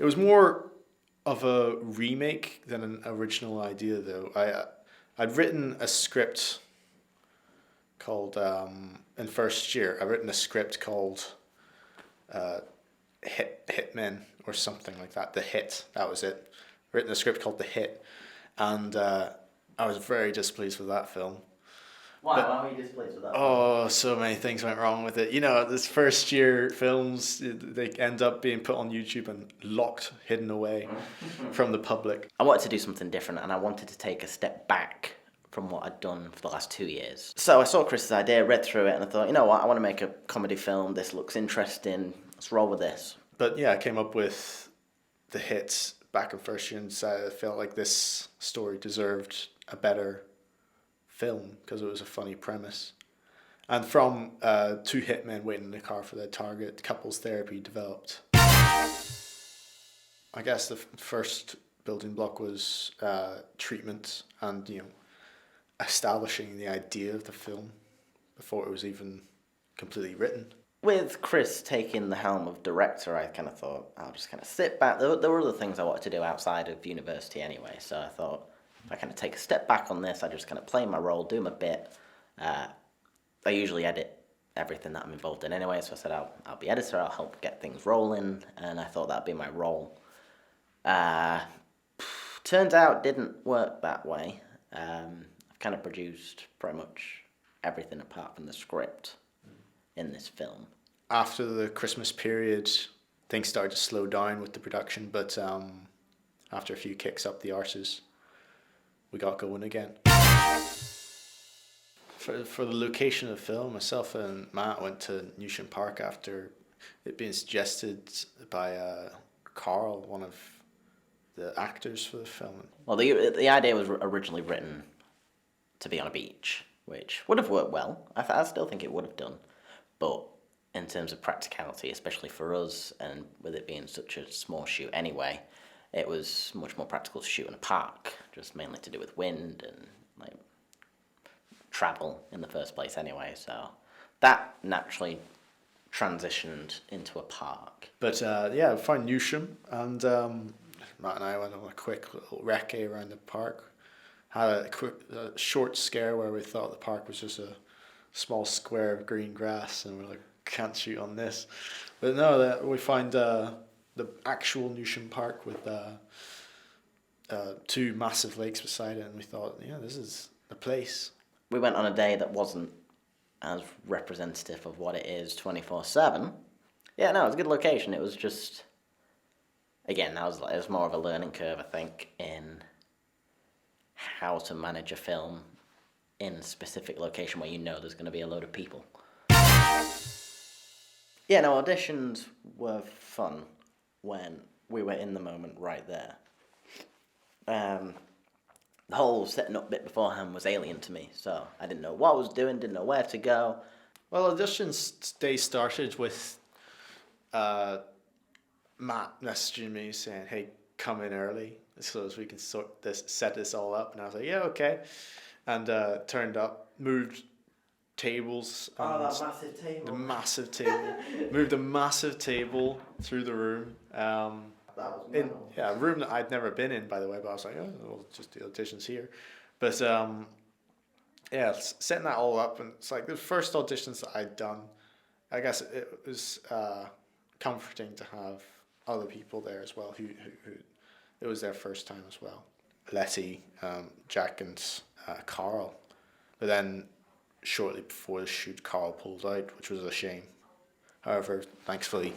It was more of a remake than an original idea, though. I'd written a script called in first year. I'd written a script called Hitmen or something like that. The Hit, that was it. Written a script called The Hit, and I was very displeased with that film. Why were you displeased with that? Oh, so many things went wrong with it. You know, this first year films, they end up being put on YouTube and locked, hidden away from the public. I wanted to do something different, and I wanted to take a step back from what I'd done for the last 2 years. So I saw Chris's idea, read through it, and I thought, you know what, I want to make a comedy film. This looks interesting. Let's roll with this. But yeah, I came up with The Hit back in first year and I felt like this story deserved a better film because it was a funny premise. And from two hitmen waiting in the car for their target, couples therapy developed. I guess the first building block was treatment and, you know, establishing the idea of the film before it was even completely written. With Chris taking the helm of director, I kind of thought, I'll just kind of sit back. There were other things I wanted to do outside of university anyway, so I thought, if I kind of take a step back on this, I just kind of play my role, do my bit. I usually edit everything that I'm involved in anyway, so I said I'll be editor, I'll help get things rolling, and I thought that'd be my role. Turns out didn't work that way. I've kind of produced pretty much everything apart from the script in this film. After the Christmas period, things started to slow down with the production, but after a few kicks up the arses, we got going again. For the location of the film, myself and Matt went to Newsham Park after it being suggested by Carl, one of the actors for the film. Well, the idea was originally written to be on a beach, which would have worked well. I still think it would have done. But in terms of practicality, especially for us, and with it being such a small shoot anyway, it was much more practical to shoot in a park, just mainly to do with wind and like travel in the first place anyway. So that naturally transitioned into a park. But yeah, we found Newsham, and Matt and I went on a quick little recce around the park. Had a short scare where we thought the park was just a small square of green grass, and we're like, can't shoot on this. But no, we find the actual Newsham Park with two massive lakes beside it, and we thought, yeah, this is the place. We went on a day that wasn't as representative of what it is 24/7. Yeah, no, it was a good location. It was just, again, it was more of a learning curve, I think, in how to manage a film in a specific location where you know there's going to be a load of people. Yeah, no, auditions were fun when we were in the moment right there. The whole setting up bit beforehand was alien to me, so I didn't know what I was doing, didn't know where to go. Well, auditions day started with Matt messaging me saying, hey, come in early so as we can set this all up. And I was like, yeah, okay. And turned up, moved tables. That massive table. The massive table. Moved a massive table through the room. A room that I'd never been in, by the way, but I was like, oh, we'll just do auditions here. But yeah, setting that all up, and it's like the first auditions that I'd done, I guess it was comforting to have other people there as well who it was their first time as well. Letty, Jack and Carl. But then shortly before the shoot, Carl pulled out, which was a shame. However, thankfully,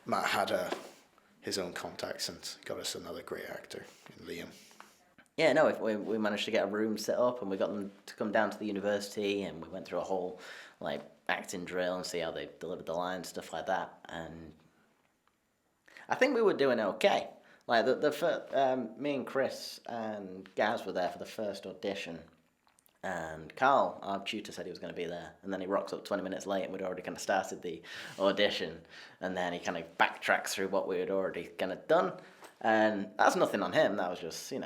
Matt had his own contacts and got us another great actor in Liam. Yeah, no, we managed to get a room set up, and we got them to come down to the university, and we went through a whole like acting drill and see how they delivered the lines, stuff like that. And I think we were doing okay. Like me and Chris and Gaz were there for the first audition, and Carl, our tutor, said he was going to be there, and then he rocks up 20 minutes late, and we'd already kind of started the audition, and then he kind of backtracks through what we had already kind of done, and that's nothing on him. That was just, it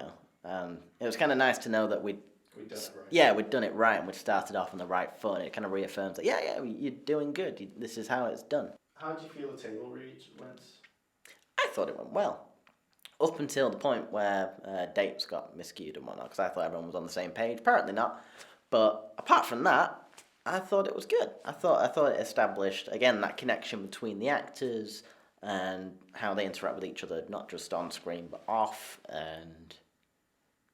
was kind of nice to know that we'd done it right. Yeah, we'd done it right, and we'd started off on the right foot, and it kind of reaffirms that, yeah, you're doing good. This is how it's done. How did you feel the table read went? I thought it went well. Up until the point where dates got miscued and whatnot, because I thought everyone was on the same page. Apparently not. But apart from that, I thought it was good. I thought it established, again, that connection between the actors and how they interact with each other, not just on screen but off, and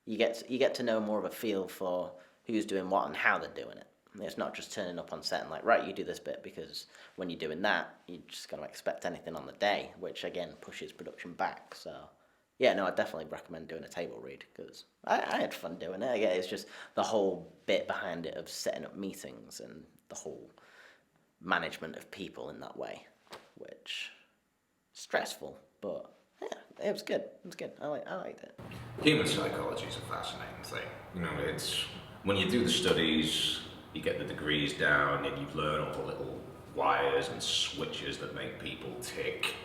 you get to know more of a feel for who's doing what and how they're doing it. It's not just turning up on set and like, right, you do this bit, because when you're doing that, you're just going to expect anything on the day, which again pushes production back. So yeah, no, I definitely recommend doing a table read, because I had fun doing it. Again, it's just the whole bit behind it of setting up meetings and the whole management of people in that way, which is stressful, but yeah, it was good. It was good. I liked it. Human psychology is a fascinating thing. You know, it's when you do the studies, you get the degrees down, and you learn all the little wires and switches that make people tick.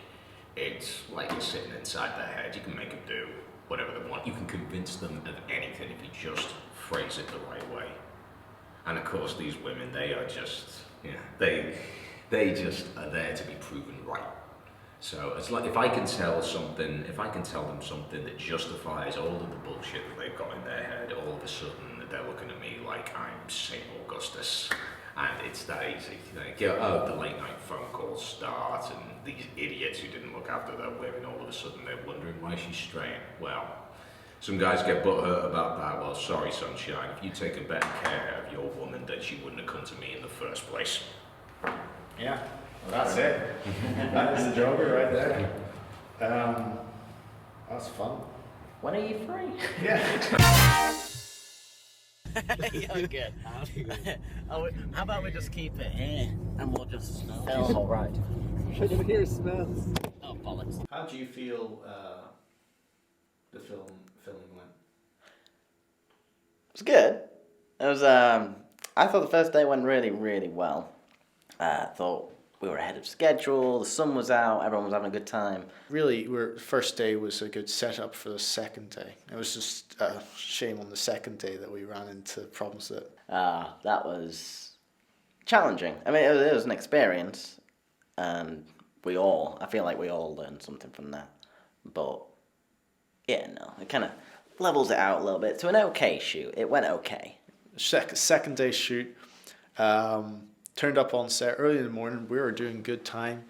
It's like you're sitting inside their head. You can make them do whatever they want. You can convince them of anything if you just phrase it the right way. And of course, these women, they are just, they just are there to be proven right. So it's like if I can tell them something that justifies all of the bullshit that they've got in their head, all of a sudden they're looking at me like I'm St. Augustus. And it's that easy. Like, the late night phone calls start, and these idiots who didn't look after their women, all of a sudden they're wondering why she's straying. Well, some guys get butthurt about that. Well, sorry, sunshine. If you'd taken better care of your woman, then she wouldn't have come to me in the first place. Yeah, well, that's it. That is the jogger right there. That's fun. When are you free? Yeah. You're good. How about we just keep it here and we'll just film all right? I can hear smells. Oh, bollocks. How do you feel the filming went? It was good. It was. I thought the first day went really, really well. I thought we were ahead of schedule. The sun was out. Everyone was having a good time. Really, first day was a good setup for the second day. It was just a shame on the second day that we ran into problems that... That was challenging. I mean, it was an experience, and I feel like we all learned something from that. But, yeah, no, it kind of levels it out a little bit. To an okay shoot, it went okay. Second day shoot, turned up on set early in the morning. We were doing good time,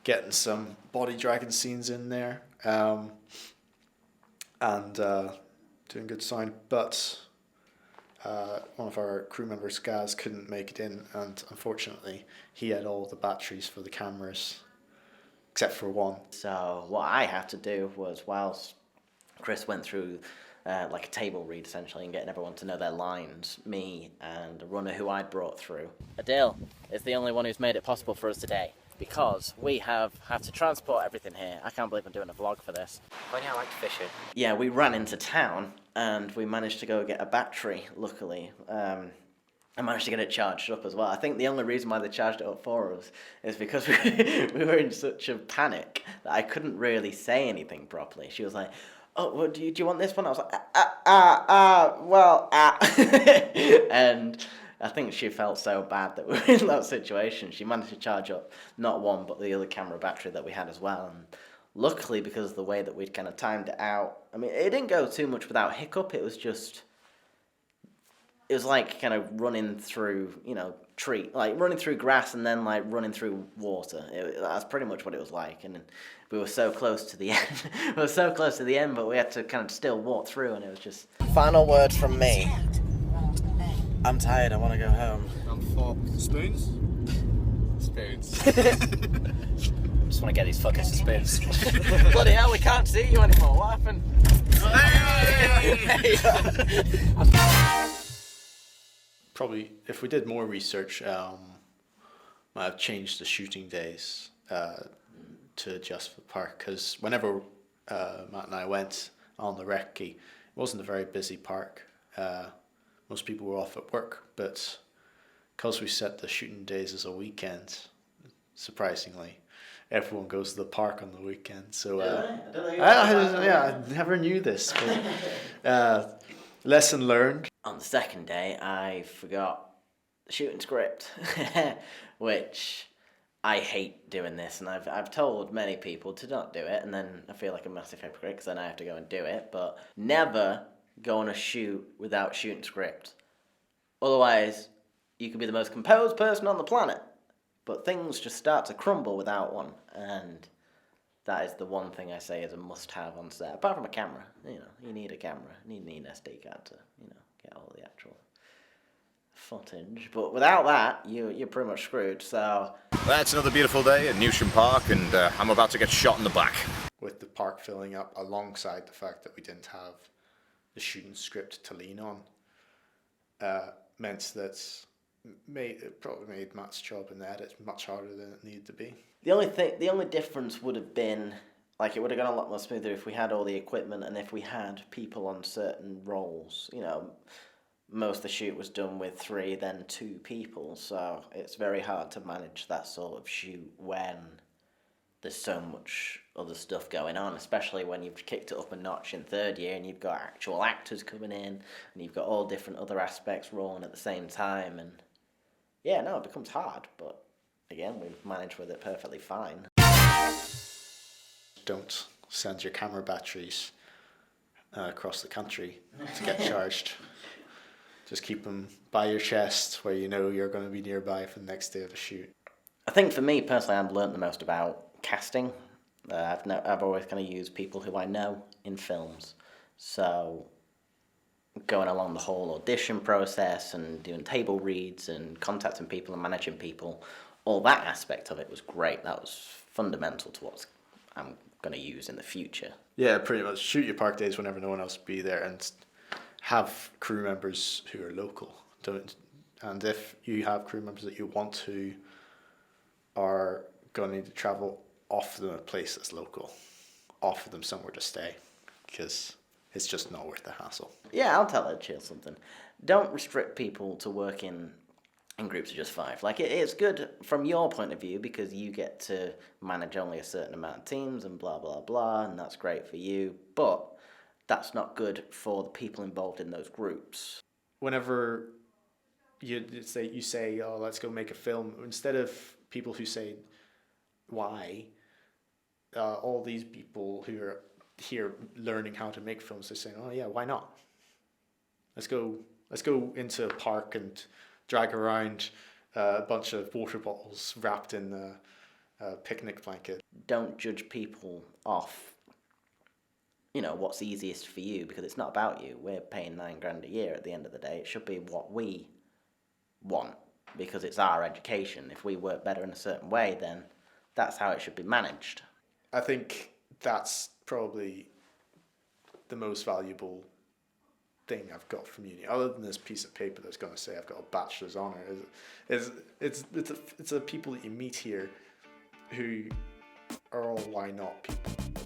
getting some body dragging scenes in there, and doing good sound. But one of our crew members, Gaz, couldn't make it in, and unfortunately, he had all the batteries for the cameras, except for one. So what I had to do was, whilst Chris went through like a table read essentially and getting everyone to know their lines, me and a runner who I'd brought through, Adele is the only one who's made it possible for us today, because we have had to transport everything here. I can't believe I'm doing a vlog for this. Funny, I like fishing. Yeah, we ran into town and we managed to go get a battery, luckily. I managed to get it charged up as well. I think the only reason why they charged it up for us is because we were in such a panic that I couldn't really say anything properly. She was like, "Oh, well, do you want this one?" I was like, and I think she felt so bad that we were in that situation. She managed to charge up not one, but the other camera battery that we had as well. And luckily, because of the way that we'd kind of timed it out, I mean, it didn't go too much without hiccup. It was like kind of running through, running through grass and then like running through water. That's pretty much what it was like. And we were so close to the end. But we had to kind of still walk through, and it was just... Final word from me. I'm tired, I want to go home. I'm fucked. Spoons? Spoons. Just want to get these fuckers to spoons. Bloody hell, we can't see you anymore. What happened? Probably, if we did more research, might have changed the shooting days to adjust for the park. Because whenever Matt and I went on the recce, it wasn't a very busy park. Most people were off at work, but because we set the shooting days as a weekend, surprisingly, everyone goes to the park on the weekend. So I never knew this. But, lesson learned. On the second day, I forgot the shooting script, which I hate doing this, and I've told many people to not do it, and then I feel like a massive hypocrite because then I have to go and do it. But never go on a shoot without shooting script. Otherwise, you could be the most composed person on the planet, but things just start to crumble without one. And that is the one thing I say is a must-have on set. Apart from a camera, you need a camera. You need an SD card to, get all the actual footage. But without that, you're pretty much screwed. So That's another beautiful day at Newsham Park, and I'm about to get shot in the back. With the park filling up, alongside the fact that we didn't have the shooting script to lean on, meant that it probably made Matt's job in the edit much harder than it needed to be. the only difference would have been, like, it would have gone a lot more smoother if we had all the equipment and if we had people on certain roles. Most of the shoot was done with 3, then 2 people, so it's very hard to manage that sort of shoot when there's so much other stuff going on, especially when you've kicked it up a notch in third year and you've got actual actors coming in and you've got all different other aspects rolling at the same time, and it becomes hard, but again, we've managed with it perfectly fine. Don't send your camera batteries across the country to get charged. Just keep them by your chest where you know you're going to be nearby for the next day of the shoot. I think for me personally, I've learnt the most about casting. I've always kind of used people who I know in films. So going along the whole audition process and doing table reads and contacting people and managing people, all that aspect of it was great. That was fundamental to what I'm going to use in the future. Yeah, pretty much. Shoot your park days whenever no one else will be there, and have crew members who are local. And if you have crew members that you want to are going to need to travel, offer them a place that's local. Offer them somewhere to stay, because it's just not worth the hassle. Yeah, I'll tell her chill something. Don't restrict people to work in groups of just 5. Like, it's good from your point of view because you get to manage only a certain amount of teams and blah, blah, blah, and that's great for you. But that's not good for the people involved in those groups. Whenever you say, oh, let's go make a film, instead of people who say, why, all these people who are here learning how to make films, they're saying, oh yeah, why not? Let's go into a park and drag around a bunch of water bottles wrapped in a picnic blanket. Don't judge people off what's easiest for you, because it's not about you. We're paying $9,000 a year at the end of the day. It should be what we want, because it's our education. If we work better in a certain way, then that's how it should be managed. I think that's probably the most valuable thing I've got from uni, other than this piece of paper that's going to say I've got a bachelor's honour. It's the people that you meet here who are all why not people.